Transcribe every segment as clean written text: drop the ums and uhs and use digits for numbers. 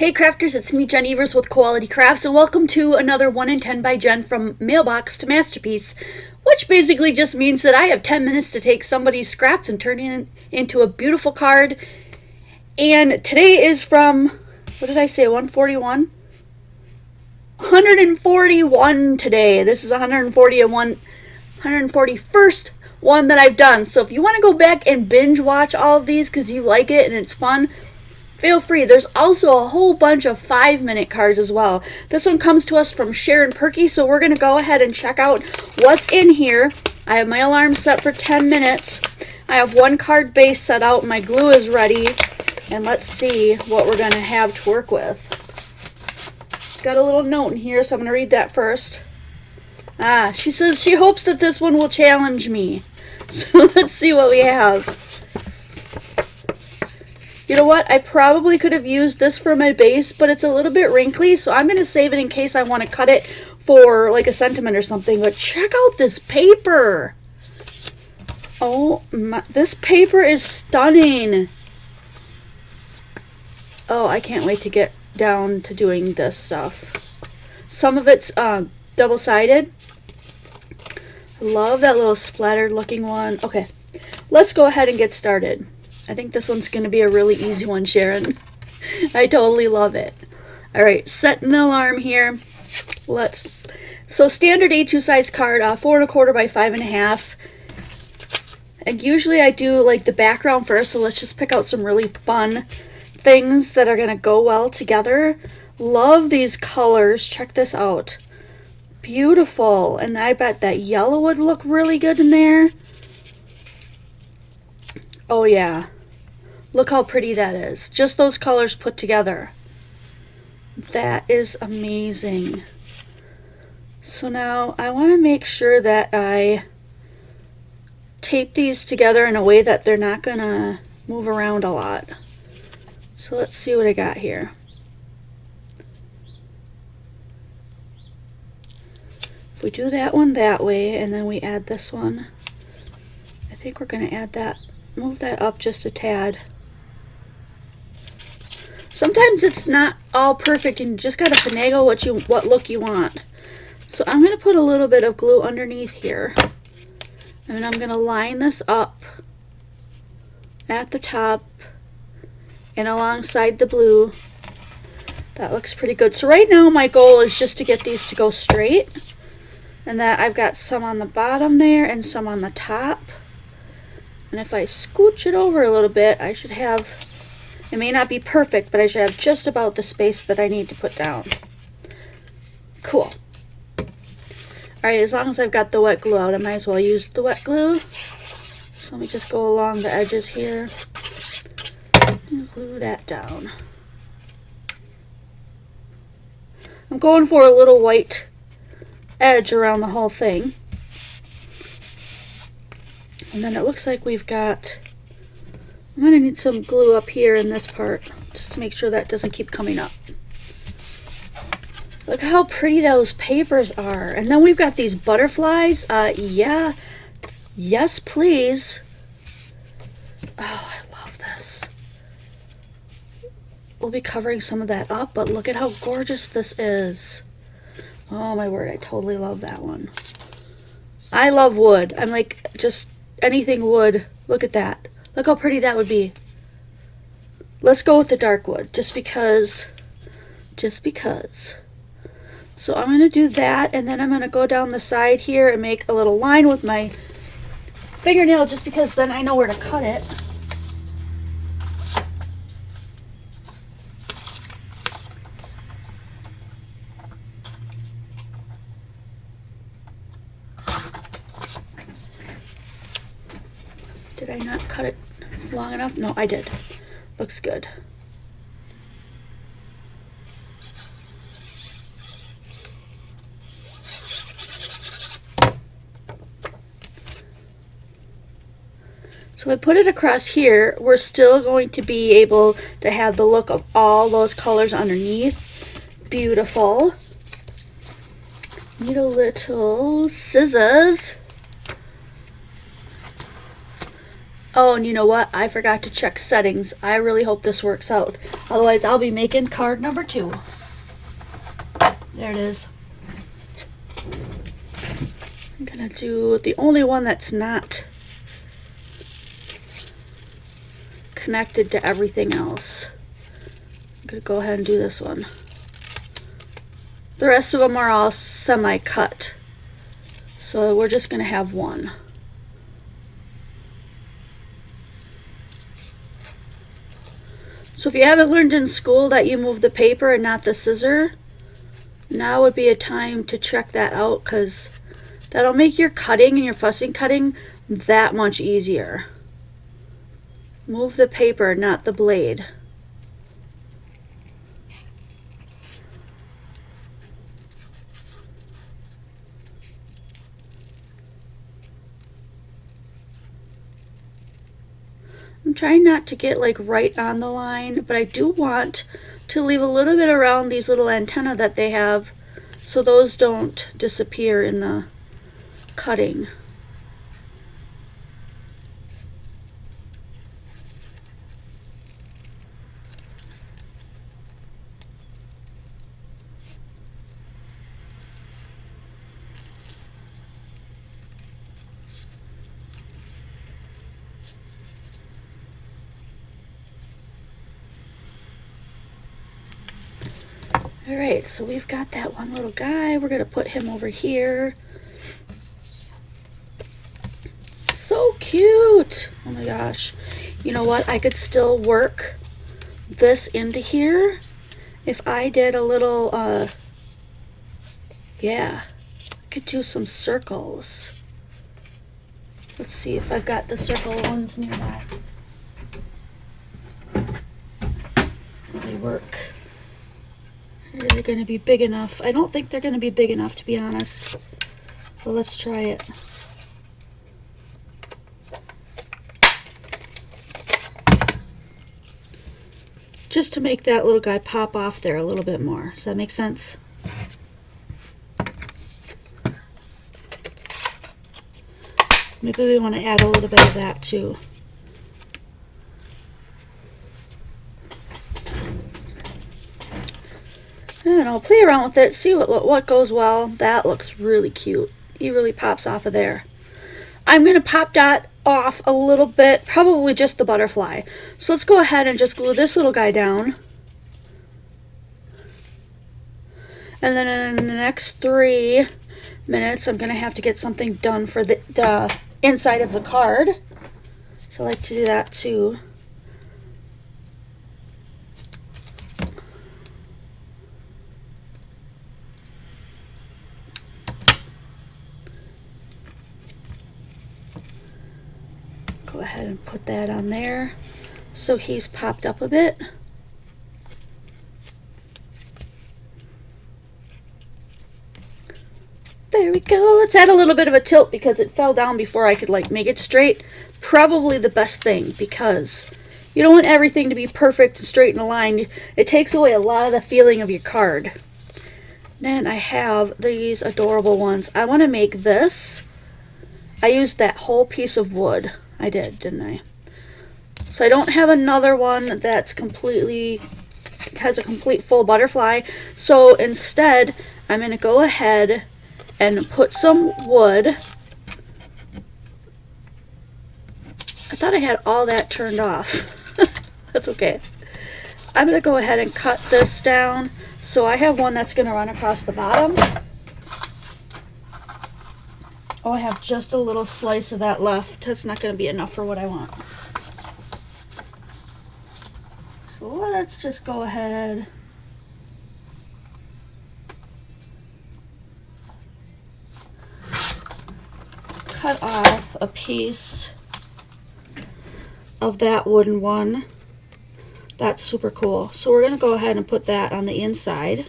Hey crafters, it's me Jen Evers with Quality Crafts and welcome to another 1 in 10 by Jen from Mailbox to Masterpiece, which basically just means that I have 10 minutes to take somebody's scraps and turn it into a beautiful card. And today is from, what did I say, 141? 141 today. This is 141st one that I've done. So if you want to go back and binge watch all of these because you like it and it's fun, feel free. There's also a whole bunch of 5-minute cards as well. This one comes to us from Sharon Perky, so we're going to go ahead and check out what's in here. I have my alarm set for 10 minutes. I have one card base set out. My glue is ready. And let's see what we're going to have to work with. It's got a little note in here, so I'm going to read that first. She says she hopes that this one will challenge me. So let's see what we have. You know what? I probably could have used this for my base, but it's a little bit wrinkly, so I'm going to save it in case I want to cut it for like a sentiment or something. But check out this paper. Oh my, this paper is stunning. Oh, I can't wait to get down to doing this stuff. Some of it's double-sided. I love that little splattered looking one. Okay, let's go ahead and get started. I think this one's going to be a really easy one, Sharon. I totally love it. All right, setting the alarm here. So standard A2 size card, 4 1/4 by 5.5. And usually I do like the background first, so let's just pick out some really fun things that are going to go well together. Love these colors. Check this out. Beautiful. And I bet that yellow would look really good in there. Oh yeah, look how pretty that is. Just those colors put together. That is amazing. So now I want to make sure that I tape these together in a way that they're not gonna move around a lot. So let's see what I got here. If we do that one that way and then we add this one, I think we're gonna add that. Move that up just a tad. Sometimes it's not all perfect and you just gotta finagle what look you want. So I'm gonna put a little bit of glue underneath here. And I'm gonna line this up at the top and alongside the blue. That looks pretty good. So right now my goal is just to get these to go straight. And that I've got some on the bottom there and some on the top. And if I scooch it over a little bit, I should have, it may not be perfect, but I should have just about the space that I need to put down. Cool. Alright, as long as I've got the wet glue out, I might as well use the wet glue. So let me just go along the edges here and glue that down. I'm going for a little white edge around the whole thing. And then it looks like we've got, I'm going to need some glue up here in this part, just to make sure that doesn't keep coming up. Look how pretty those papers are. And then we've got these butterflies. Yeah, yes please. Oh, I love this. We'll be covering some of that up, but look at how gorgeous this is. Oh my word, I totally love that one. I love wood. I'm like, just anything wood. Look at that. Look how pretty that would be. Let's go with the dark wood just because. So I'm going to do that, and then I'm going to go down the side here and make a little line with my fingernail just because then I know where to cut it. Did I not cut it long enough? No, I did. Looks good. So I put it across here. We're still going to be able to have the look of all those colors underneath. Beautiful. Need a little scissors. Oh, and you know what? I forgot to check settings. I really hope this works out. Otherwise, I'll be making card number 2. There it is. I'm gonna do the only one that's not connected to everything else. I'm gonna go ahead and do this one. The rest of them are all semi-cut. So we're just gonna have one. So if you haven't learned in school that you move the paper and not the scissor, now would be a time to check that out, because that'll make your cutting and your fussing cutting that much easier. Move the paper, not the blade. I'm trying not to get like right on the line, but I do want to leave a little bit around these little antennae that they have, so those don't disappear in the cutting. All right, so we've got that one little guy. We're gonna put him over here. So cute. Oh my gosh. You know what? I could still work this into here if I did a little, yeah, I could do some circles. Let's see if I've got the circle ones nearby. They work. Are they going to be big enough? I don't think they're going to be big enough, to be honest. But let's try it. Just to make that little guy pop off there a little bit more. Does that make sense? Maybe we want to add a little bit of that too. I don't know, play around with it, see what goes well. That looks really cute. He really pops off of there. I'm going to pop that off a little bit, probably just the butterfly. So let's go ahead and just glue this little guy down. And then in the next 3 minutes, I'm going to have to get something done for the inside of the card. So I like to do that too. Go ahead and put that on there so he's popped up a bit. There we go. Let's add a little bit of a tilt because it fell down before I could like make it straight. Probably the best thing, because you don't want everything to be perfect and straight in a line. It takes away a lot of the feeling of your card. Then I have these adorable ones. I want to make this. I used that whole piece of wood. I did, didn't I? So I don't have another one that's completely, has a complete full butterfly. So instead, I'm going to go ahead and put some wood. I thought I had all that turned off. That's okay. I'm going to go ahead and cut this down. So I have one that's going to run across the bottom. Oh, I have just a little slice of that left. That's not going to be enough for what I want. So let's just go ahead. Cut off a piece of that wooden one. That's super cool. So we're going to go ahead and put that on the inside.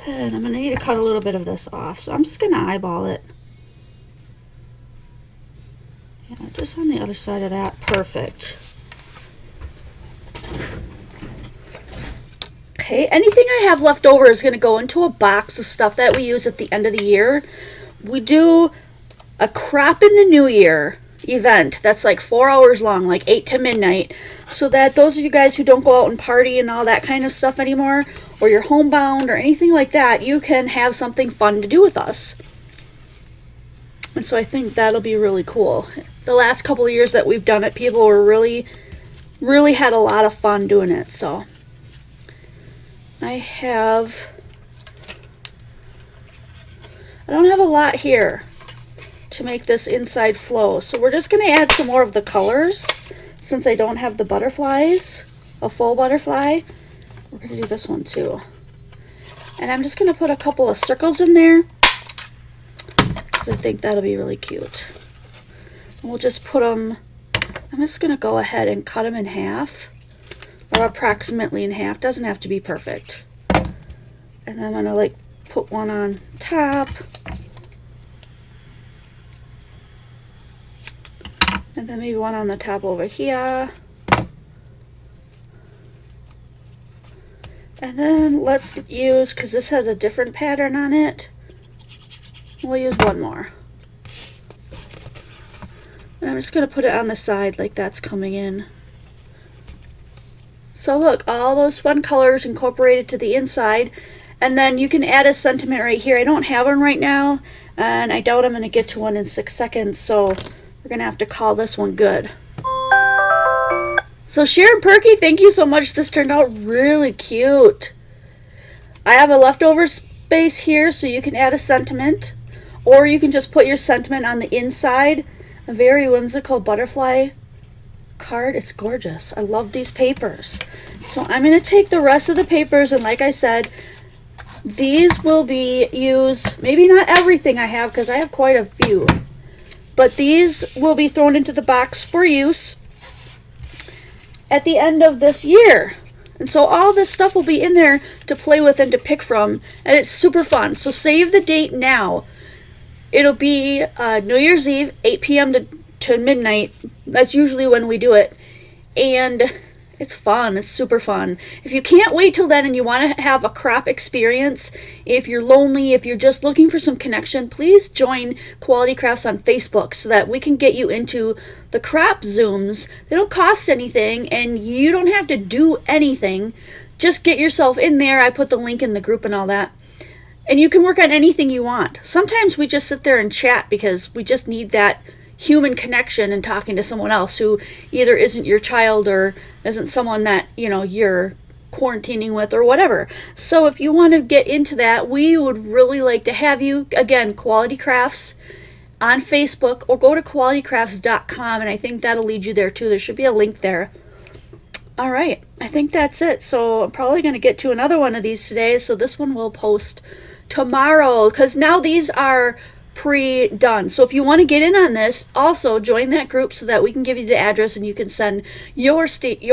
Then I'm going to need to cut a little bit of this off, so I'm just going to eyeball it. Yeah, just on the other side of that. Perfect. Okay, anything I have left over is going to go into a box of stuff that we use at the end of the year. We do a crop in the new year event that's like 4 hours long, like 8 to midnight, so that those of you guys who don't go out and party and all that kind of stuff anymore, or you're homebound or anything like that, you can have something fun to do with us. And so I think that'll be really cool. The last couple of years that we've done it, people were really had a lot of fun doing it. So I don't have a lot here to make this inside flow. So we're just going to add some more of the colors since I don't have the butterflies, a full butterfly. We're going to do this one too. And I'm just going to put a couple of circles in there because I think that'll be really cute. And we'll just put them, I'm just going to go ahead and cut them in half, or approximately in half. Doesn't have to be perfect. And then I'm going to like put one on top. And then maybe one on the top over here. And then let's use, because this has a different pattern on it, we'll use one more. And I'm just going to put it on the side like that's coming in. So look, all those fun colors incorporated to the inside. And then you can add a sentiment right here. I don't have one right now, and I doubt I'm going to get to one in 6 seconds, so we're going to have to call this one good. So Sharon Perky, thank you so much. This turned out really cute. I have a leftover space here, so you can add a sentiment, or you can just put your sentiment on the inside. A very whimsical butterfly card. It's gorgeous. I love these papers. So I'm going to take the rest of the papers, and like I said, these will be used, maybe not everything I have because I have quite a few, but these will be thrown into the box for use at the end of this year. And so all this stuff will be in there to play with and to pick from, and it's super fun. So save the date now. It'll be New Year's Eve, 8 p.m. to midnight. That's usually when we do it. And it's fun. It's super fun. If you can't wait till then and you want to have a crop experience, if you're lonely, if you're just looking for some connection, please join Quality Crafts on Facebook so that we can get you into the crop Zooms. They don't cost anything and you don't have to do anything. Just get yourself in there. I put the link in the group and all that. And you can work on anything you want. Sometimes we just sit there and chat because we just need that human connection and talking to someone else who either isn't your child or isn't someone that, you know, you're quarantining with or whatever. So if you want to get into that, we would really like to have you. Again, Quality Crafts on Facebook, or go to qualitycrafts.com, and I think that'll lead you there too. There should be a link there. All right, I think that's it. So I'm probably going to get to another one of these today. So this one will post tomorrow because now these are pre-done. So if you want to get in on this, also join that group so that we can give you the address and you can send your scraps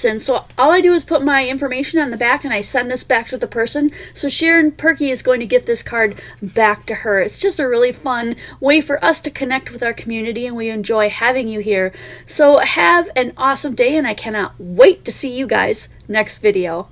in. So all I do is put my information on the back and I send this back to the person. So Sharon Perky is going to get this card back to her. It's just a really fun way for us to connect with our community, and we enjoy having you here. So have an awesome day, and I cannot wait to see you guys next video.